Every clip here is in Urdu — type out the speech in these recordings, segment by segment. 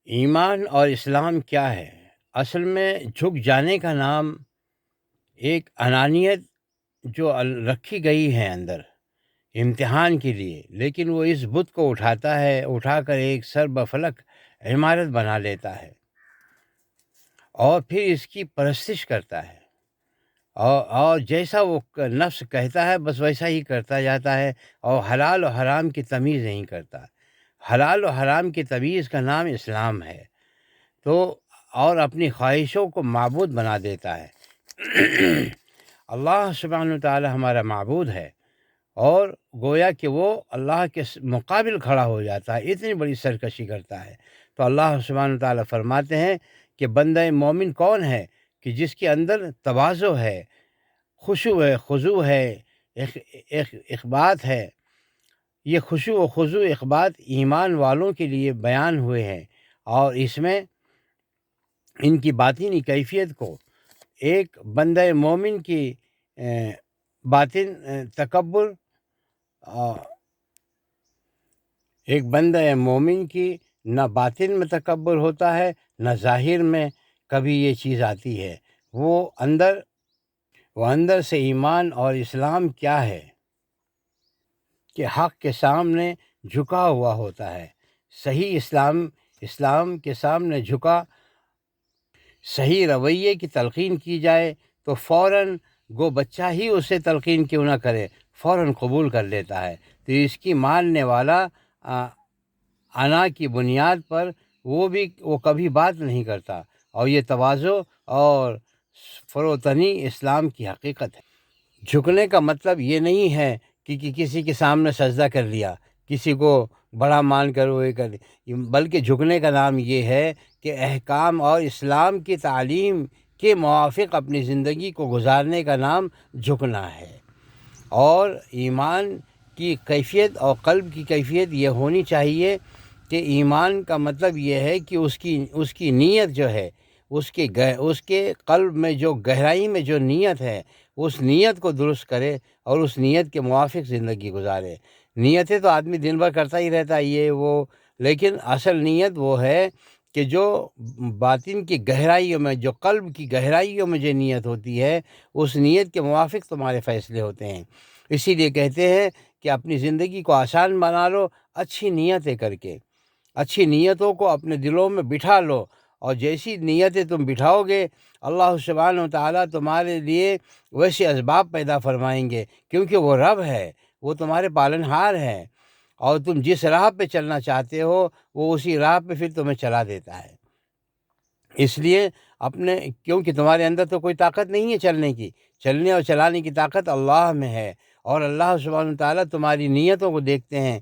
ایمان اور اسلام کیا ہے؟ اصل میں جھک جانے کا نام ایک انانیت جو رکھی گئی ہے اندر امتحان کے لیے، لیکن وہ اس بت کو اٹھا کر ایک سر بفلک عمارت بنا لیتا ہے اور پھر اس کی پرستش کرتا ہے اور جیسا وہ نفس کہتا ہے بس ویسا ہی کرتا جاتا ہے اور حلال و حرام کی تمیز نہیں کرتا۔ حلال و حرام کی تمیز کا نام اسلام ہے، تو اور اپنی خواہشوں کو معبود بنا دیتا ہے۔ اللہ سبحانہ وتعالی ہمارا معبود ہے اور گویا کہ وہ اللہ کے مقابل کھڑا ہو جاتا ہے، اتنی بڑی سرکشی کرتا ہے۔ تو اللہ سبحانہ وتعالی فرماتے ہیں کہ بندہ مومن کون ہے کہ جس کے اندر تواضع ہے، خشوع ہے، خضوع ہے، اخبات ہے۔ یہ خشوع و خضوع اخبات ایمان والوں کے لیے بیان ہوئے ہیں، اور اس میں ان کی باطنی کیفیت کو ایک بندہ مومن کی باطن تکبر، ایک بندہ مومن کی نہ باطن میں تکبر ہوتا ہے نہ ظاہر میں کبھی یہ چیز آتی ہے۔ وہ اندر سے ایمان اور اسلام کیا ہے کہ حق کے سامنے جھکا ہوا ہوتا ہے۔ صحیح اسلام کے سامنے جھکا، صحیح رویے کی تلقین کی جائے تو فوراً گو بچہ ہی اسے تلقین کیوں نہ کرے فوراً قبول کر لیتا ہے۔ تو اس کی ماننے والا انا کی بنیاد پر وہ کبھی بات نہیں کرتا، اور یہ تواضع اور فروتنی اسلام کی حقیقت ہے۔ جھکنے کا مطلب یہ نہیں ہے کہ کسی کے سامنے سجدہ کر لیا، کسی کو بڑا مان کر وہ کر لیا، بلکہ جھکنے کا نام یہ ہے کہ احکام اور اسلام کی تعلیم کے موافق اپنی زندگی کو گزارنے کا نام جھکنا ہے۔ اور ایمان کی کیفیت اور قلب کی کیفیت یہ ہونی چاہیے کہ ایمان کا مطلب یہ ہے کہ اس کی نیت جو ہے، اس کے قلب میں جو گہرائی میں جو نیت ہے، اس نیت کو درست کرے اور اس نیت کے موافق زندگی گزارے۔ نیتیں تو آدمی دن بھر کرتا ہی رہتا ہے یہ وہ، لیکن اصل نیت وہ ہے کہ جو باطن کی گہرائیوں میں، جو قلب کی گہرائیوں میں جو نیت ہوتی ہے، اس نیت کے موافق تمہارے فیصلے ہوتے ہیں۔ اسی لیے کہتے ہیں کہ اپنی زندگی کو آسان بنا لو اچھی نیتیں کر کے، اچھی نیتوں کو اپنے دلوں میں بٹھا لو، اور جیسی نیتیں تم بٹھاؤ گے اللہ سبحانہ وتعالیٰ تمہارے لیے ویسے اسباب پیدا فرمائیں گے، کیونکہ وہ رب ہے، وہ تمہارے پالنہار ہے، اور تم جس راہ پہ چلنا چاہتے ہو وہ اسی راہ پہ پھر تمہیں چلا دیتا ہے۔ اس لیے کیونکہ تمہارے اندر تو کوئی طاقت نہیں ہے چلنے اور چلانے کی طاقت اللہ میں ہے، اور اللہ سبحانہ وتعالیٰ تمہاری نیتوں کو دیکھتے ہیں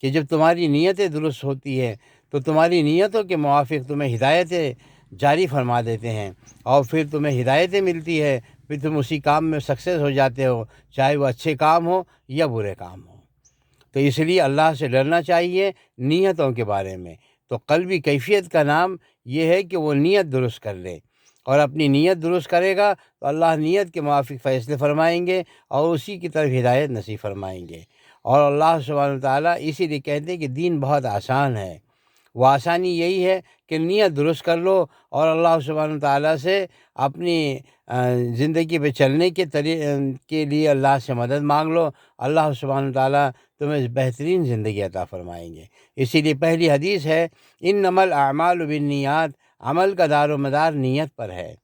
کہ جب تمہاری نیتیں درست ہوتی ہیں تو تمہاری نیتوں کے موافق تمہیں ہدایتیں جاری فرما دیتے ہیں، اور پھر تمہیں ہدایتیں ملتی ہے، پھر تم اسی کام میں سکسیس ہو جاتے ہو، چاہے وہ اچھے کام ہو یا برے کام ہو۔ تو اس لیے اللہ سے ڈرنا چاہیے نیتوں کے بارے میں۔ تو قلبی کیفیت کا نام یہ ہے کہ وہ نیت درست کر لے، اور اپنی نیت درست کرے گا تو اللہ نیت کے موافق فیصلے فرمائیں گے اور اسی کی طرف ہدایت نصیب فرمائیں گے۔ اور اللہ سبحانہ وتعالیٰ اسی لیے کہتے ہیں کہ دین بہت آسان ہے۔ وہ آسانی یہی ہے کہ نیت درست کر لو اور اللہ سبحانہ وتعالیٰ سے اپنی زندگی پہ چلنے کے لیے اللہ سے مدد مانگ لو، اللہ سبحانہ وتعالیٰ تمہیں بہترین زندگی عطا فرمائیں گے۔ اسی لیے پہلی حدیث ہے انما الاعمال بالنیات، عمل کا دار و مدار نیت پر ہے۔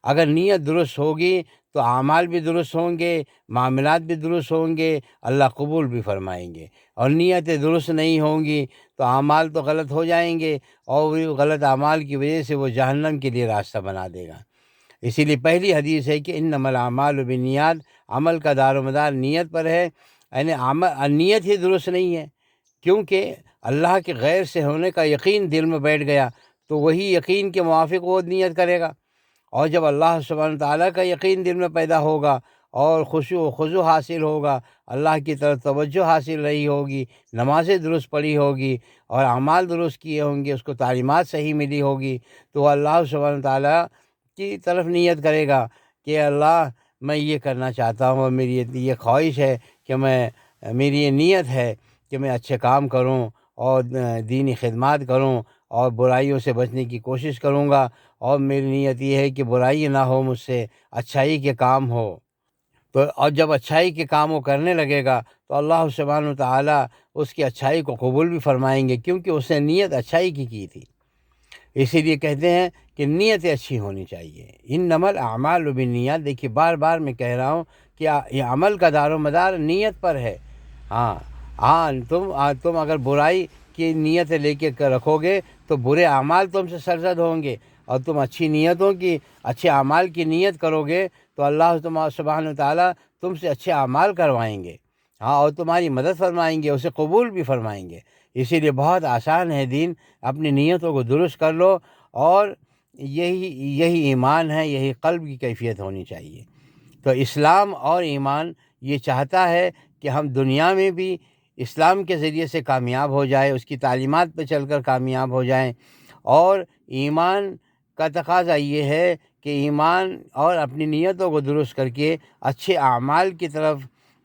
اگر نیت درست ہوگی تو اعمال بھی درست ہوں گے، معاملات بھی درست ہوں گے، اللہ قبول بھی فرمائیں گے۔ اور نیتیں درست نہیں ہوں گی تو اعمال تو غلط ہو جائیں گے، اور وہ غلط اعمال کی وجہ سے وہ جہنم کے لیے راستہ بنا دے گا۔ اسی لیے پہلی حدیث ہے کہ انما الاعمال بالنیات، عمل کا دار و مدار نیت پر ہے۔ یعنی نیت ہی درست نہیں ہے، کیونکہ اللہ کے غیر سے ہونے کا یقین دل میں بیٹھ گیا تو وہی یقین کے موافق وہ نیت کرے گا، اور جب اللہ سبحانہ تعالیٰ کا یقین دل میں پیدا ہوگا اور خشوع و خضوع حاصل ہوگا، اللہ کی طرف توجہ حاصل رہی ہوگی، نمازیں درست پڑھی ہوگی اور اعمال درست کیے ہوں گے، اس کو تعلیمات صحیح ملی ہوگی، تو وہ اللہ سبحانہ تعالیٰ کی طرف نیت کرے گا کہ اللہ میں یہ کرنا چاہتا ہوں، اور میری یہ خواہش ہے کہ میری یہ نیت ہے کہ میں اچھے کام کروں اور دینی خدمات کروں اور برائیوں سے بچنے کی کوشش کروں گا، اور میری نیت یہ ہے کہ برائی نہ ہو مجھ سے، اچھائی کے کام ہو۔ تو اور جب اچھائی کے کام وہ کرنے لگے گا تو اللہ سبحانہ وتعالیٰ اس کی اچھائی کو قبول بھی فرمائیں گے، کیونکہ اس نے نیت اچھائی کی تھی۔ اسی لیے کہتے ہیں کہ نیت اچھی ہونی چاہیے۔ انما الاعمال بالنیات، دیکھیے بار بار میں کہہ رہا ہوں کہ یہ عمل کا دار و مدار نیت پر ہے۔ ہاں ہاں تم اگر برائی کی نیت لے کے رکھو گے تو برے اعمال تم سے سرزد ہوں گے، اور تم اچھی نیتوں کی، اچھے اعمال کی نیت کرو گے تو اللہ سبحانہ وتعالیٰ تم سے اچھے اعمال کروائیں گے، ہاں، اور تمہاری مدد فرمائیں گے، اسے قبول بھی فرمائیں گے۔ اسی لیے بہت آسان ہے دین، اپنی نیتوں کو درست کر لو، اور یہی ایمان ہے، یہی قلب کی کیفیت ہونی چاہیے۔ تو اسلام اور ایمان یہ چاہتا ہے کہ ہم دنیا میں بھی اسلام کے ذریعے سے کامیاب ہو جائے، اس کی تعلیمات پہ چل کر کامیاب ہو جائیں، اور ایمان کا تقاضا یہ ہے کہ ایمان اور اپنی نیتوں کو درست کر کے اچھے اعمال کی طرف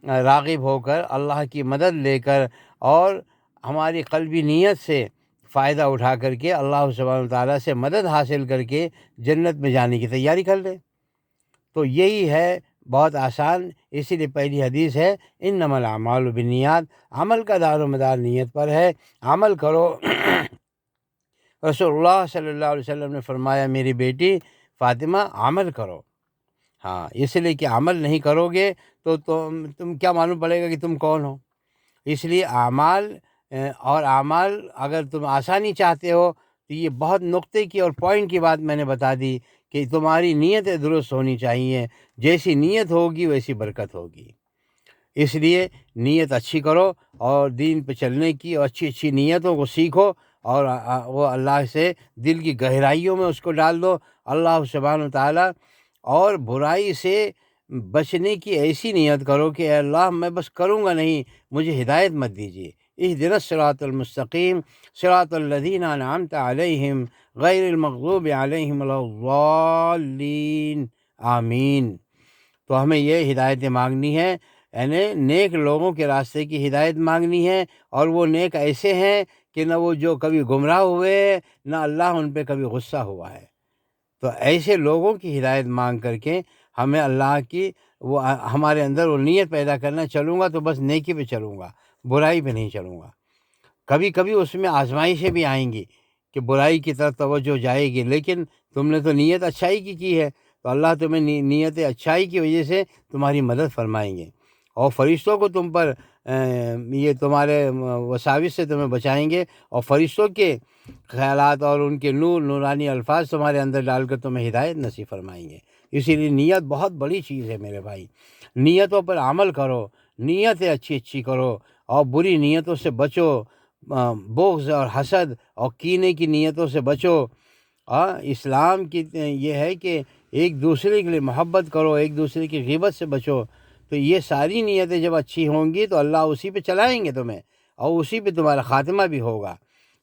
راغب ہو کر، اللہ کی مدد لے کر، اور ہماری قلبی نیت سے فائدہ اٹھا کر کے اللہ سبحانہ وتعالیٰ سے مدد حاصل کر کے جنت میں جانے کی تیاری کر لیں۔ تو یہی ہے، بہت آسان۔ اسی لیے پہلی حدیث ہے انما الاعمال بالنیات، عمل کا دار و مدار نیت پر ہے، عمل کرو۔ رسول اللہ صلی اللہ علیہ وسلم نے فرمایا، میری بیٹی فاطمہ عمل کرو۔ ہاں، اس لیے کہ عمل نہیں کرو گے تو تم کیا معلوم پڑے گا کہ تم کون ہو۔ اس لیے اعمال اگر تم آسانی چاہتے ہو تو یہ بہت نقطے کی اور پوائنٹ کی بات میں نے بتا دی کہ تمہاری نیتیں درست ہونی چاہیے، جیسی نیت ہوگی ویسی برکت ہوگی۔ اس لیے نیت اچھی کرو، اور دین پہ چلنے کی اور اچھی نیتوں کو سیکھو، اور وہ اللہ سے دل کی گہرائیوں میں اس کو ڈال دو، اللہ سبحانہ وتعالیٰ، اور برائی سے بچنے کی ایسی نیت کرو کہ اے اللہ میں بس کروں گا نہیں، مجھے ہدایت مت دیجیے۔ اہدنا الصراط المستقیم صراط الذین انعمت علیہم غیر المغضوب علیہم ولا الضالین، آمین۔ تو ہمیں یہ ہدایتیں مانگنی ہے، یعنی نیک لوگوں کے راستے کی ہدایت مانگنی ہے، اور وہ نیک ایسے ہیں کہ نہ وہ جو کبھی گمراہ ہوئے، نہ اللہ ان پہ کبھی غصہ ہوا ہے۔ تو ایسے لوگوں کی ہدایت مانگ کر کے ہمیں اللہ کی ہمارے اندر وہ نیت پیدا کرنا، چلوں گا تو بس نیکی پہ چلوں گا، برائی پہ نہیں چلوں گا۔ کبھی کبھی اس میں آزمائشیں بھی آئیں گی کہ برائی کی طرف توجہ جائے گی، لیکن تم نے تو نیت اچھائی کی ہے، تو اللہ تمہیں نیت اچھائی کی وجہ سے تمہاری مدد فرمائیں گے، اور فرشتوں کو تم پر یہ تمہارے وساوس سے تمہیں بچائیں گے، اور فرشتوں کے خیالات اور ان کے نورانی الفاظ تمہارے اندر ڈال کر تمہیں ہدایت نصیب فرمائیں گے۔ اسی لیے نیت بہت بڑی چیز ہے میرے بھائی، نیتوں پر عمل کرو، نیتیں اچھی کرو، اور بری نیتوں سے بچو، بغض اور حسد اور کینے کی نیتوں سے بچو۔ اسلام کی یہ ہے کہ ایک دوسرے کے لیے محبت کرو، ایک دوسرے کی غیبت سے بچو۔ تو یہ ساری نیتیں جب اچھی ہوں گی تو اللہ اسی پہ چلائیں گے تمہیں، اور اسی پہ تمہارا خاتمہ بھی ہوگا۔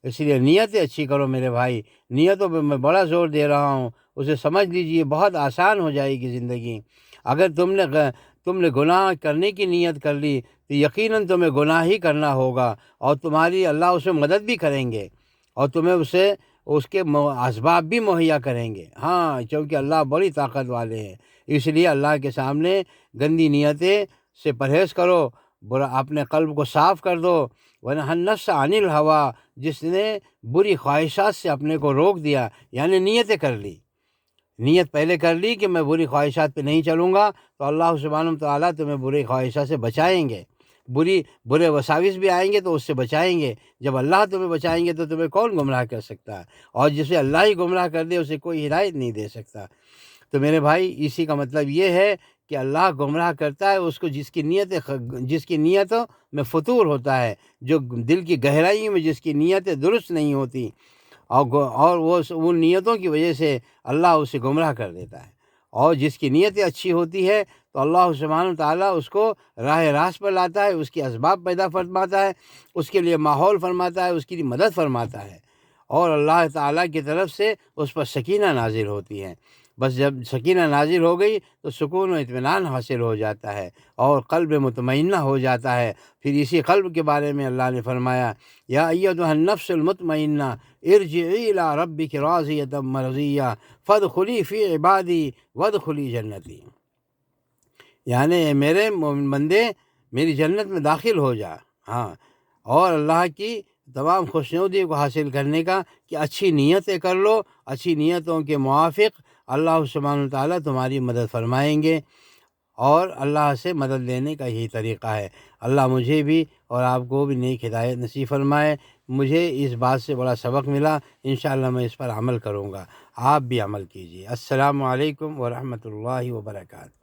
اس لیے نیتیں اچھی کرو میرے بھائی، نیتوں پہ میں بڑا زور دے رہا ہوں، اسے سمجھ لیجئے، بہت آسان ہو جائے گی زندگی۔ اگر تم نے گناہ کرنے کی نیت کر لی تو یقیناً تمہیں گناہ ہی کرنا ہوگا، اور تمہاری اللہ اس میں مدد بھی کریں گے، اور تمہیں اس کے اسباب بھی مہیا کریں گے۔ ہاں، کیونکہ اللہ بڑی طاقت والے ہیں۔ اس لیے اللہ کے سامنے گندی نیتیں سے پرہیز کرو، اپنے قلب کو صاف کر دو۔ وَنَهَى النَّفْسَ عَنِ الْهَوَىٰ، جس نے بری خواہشات سے اپنے کو روک دیا، یعنی نیتیں کر لی، نیت پہلے کر لی کہ میں بری خواہشات پہ نہیں چلوں گا، تو اللہ سبحانہ وتعالیٰ تمہیں بری خواہشات سے بچائیں گے۔ برے وساوس بھی آئیں گے تو اس سے بچائیں گے۔ جب اللہ تمہیں بچائیں گے تو تمہیں کون گمراہ کر سکتا ہے؟ اور جسے اللہ ہی گمراہ کر دے اسے کوئی ہدایت نہیں دے سکتا۔ تو میرے بھائی، اسی کا مطلب یہ ہے کہ اللہ گمراہ کرتا ہے اس کو جس کی نیتوں میں فطور ہوتا ہے، جو دل کی گہرائی میں جس کی نیتیں درست نہیں ہوتی، اور وہ ان نیتوں کی وجہ سے اللہ اسے گمراہ کر دیتا ہے۔ اور جس کی نیتیں اچھی ہوتی ہے تو اللہ سبحانہ تعالیٰ اس کو راہ راست پر لاتا ہے، اس کی اسباب پیدا فرماتا ہے، اس کے لیے ماحول فرماتا ہے، اس کی مدد فرماتا ہے، اور اللہ تعالیٰ کی طرف سے اس پر سکینہ نازل ہوتی ہے۔ بس جب سکینہ نازل ہو گئی تو سکون و اطمینان حاصل ہو جاتا ہے اور قلب مطمئنہ ہو جاتا ہے۔ پھر اسی قلب کے بارے میں اللہ نے فرمایا یا ایتھا النفس المطمئنہ ارجعی الی ربک راضیۃ مرضیہ فادخلی فی عبادی وادخلی جنتی، یعنی اے میرے مومن بندے میری جنت میں داخل ہو جا۔ ہاں، اور اللہ کی تمام خوشنودی کو حاصل کرنے کا کہ اچھی نیتیں کر لو، اچھی نیتوں کے موافق اللہ سبحانہ وتعالیٰ تمہاری مدد فرمائیں گے، اور اللہ سے مدد لینے کا یہی طریقہ ہے۔ اللہ مجھے بھی اور آپ کو بھی نیک ہدایت نصیب فرمائے۔ مجھے اس بات سے بڑا سبق ملا، انشاءاللہ میں اس پر عمل کروں گا، آپ بھی عمل کیجیے۔ السلام علیکم ورحمۃ اللہ وبرکاتہ۔